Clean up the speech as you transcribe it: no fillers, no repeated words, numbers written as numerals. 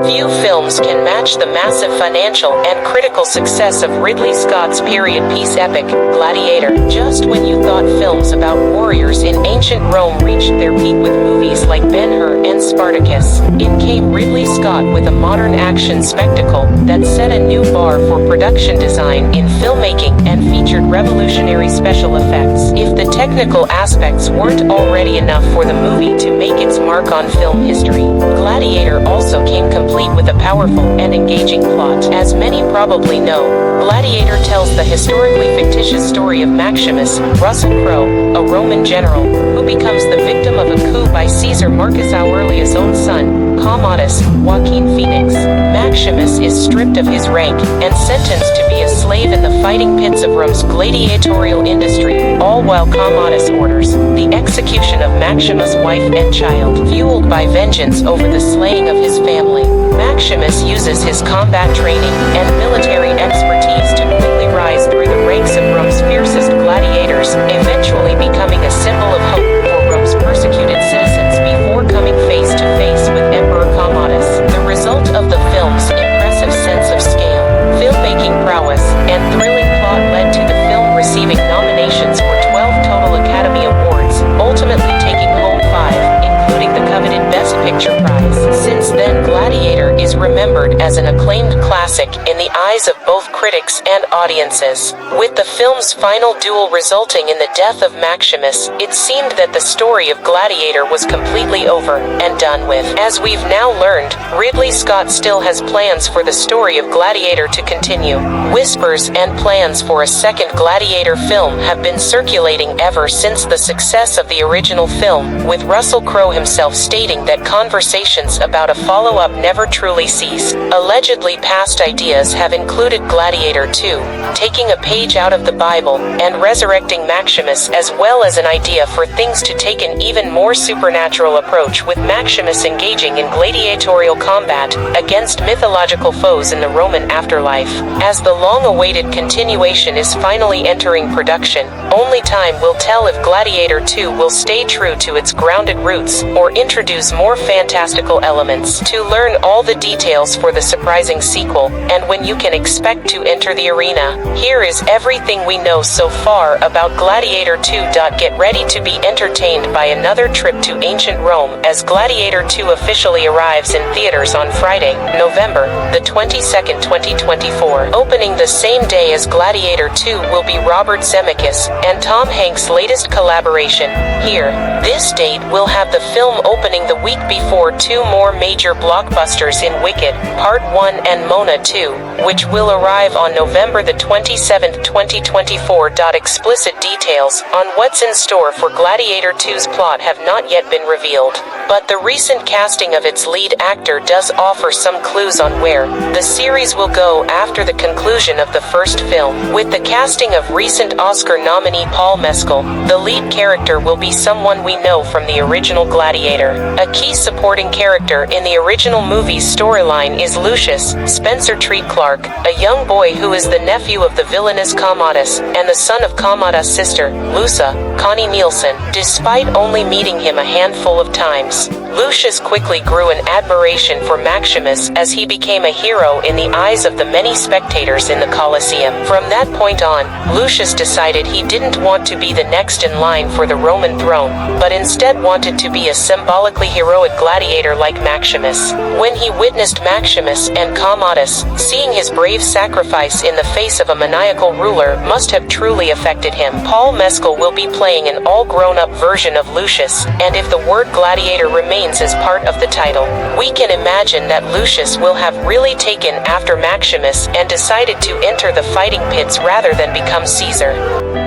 Few films can match the massive financial and critical success of Ridley Scott's period piece epic, Gladiator. Just when you thought films about warriors in ancient Rome reached their peak with movies like Ben-Hur and Spartacus, in came Ridley Scott with a modern action spectacle that set a new bar for production design in filmmaking and featured revolutionary special effects. If the technical aspects weren't already enough for the movie to make its mark on film history, Gladiator also came complete with a powerful and engaging plot. As many probably know, Gladiator tells the historically fictitious story of Maximus, Russell Crowe, a Roman general, who becomes the victim of a coup by Caesar Marcus Aurelius' own son, Commodus, Joaquin Phoenix. Maximus is stripped of his rank and sentenced to be a slave in the fighting pits of Rome's gladiatorial industry, all while Commodus orders the execution of Maximus' wife and child. Fueled by vengeance over the slaying of his family, Maximus uses his combat training and military expertise to quickly rise through the ranks of Rome's fiercest gladiators, eventually becoming a symbol of hope for Rome's persecuted citizens before coming face to face with Emperor Commodus. The result of the film's impressive sense of scale, filmmaking prowess, and thrilling plot led to the film receiving nominations for 12 total Academy Awards, ultimately taking home 5, including the coveted Best Picture prize. Since then, Gladiator is remembered as an acclaimed classic in the eyes of both critics and audiences. With the film's final duel resulting in the death of Maximus, it seemed that the story of Gladiator was completely over and done with. As we've now learned, Ridley Scott still has plans for the story of Gladiator to continue. Whispers and plans for a second Gladiator film have been circulating ever since the success of the original film, with Russell Crowe himself stating that conversations about a follow-up never truly cease. Allegedly, past ideas have included Gladiator 2, taking a page out of the Bible, and resurrecting Maximus, as well as an idea for things to take an even more supernatural approach, with Maximus engaging in gladiatorial combat against mythological foes in the Roman afterlife. As the long-awaited continuation is finally entering production, only time will tell if Gladiator 2 will stay true to its grounded roots or introduce more fantastical elements. To learn all the details for the surprising sequel, and when you can expect to enter the arena, here is everything we know so far about Gladiator 2. Get ready to be entertained by another trip to ancient Rome as Gladiator 2 officially arrives in theaters on Friday, November the 22nd, 2024. Opening the same day as Gladiator 2 will be Robert Zemeckis and Tom Hanks' latest collaboration. Here, this date will have the film opening the week before two more major blockbusters in Wicked, Part 1 and Mona 2, which will arrive on November the 27th, 2024. Explicit details on what's in store for Gladiator 2's plot have not yet been revealed, but the recent casting of its lead actor does offer some clues on where the series will go after the conclusion of the first film. With the casting of recent Oscar nominee Paul Mescal, the lead character will be someone we know from the original Gladiator. A key supporting character in the original movie's storyline is Lucius, Spencer Treat Clark, a young boy who is the nephew of the villainous Commodus, and the son of Commodus' sister, Lusa, Connie Nielsen. Despite only meeting him a handful of times, Lucius quickly grew an admiration for Maximus as he became a hero in the eyes of the many spectators in the Colosseum. From that point on, Lucius decided he didn't want to be the next in line for the Roman throne, but instead wanted to be a symbolically heroic gladiator like Maximus. When he witnessed Maximus and Commodus, seeing his brave sacrifice in the face of a maniacal ruler must have truly affected him. Paul Mescal will be playing an all-grown-up version of Lucius, and if the word gladiator remains as part of the title, we can imagine that Lucius will have really taken after Maximus and decided to enter the fighting pits rather than become Caesar.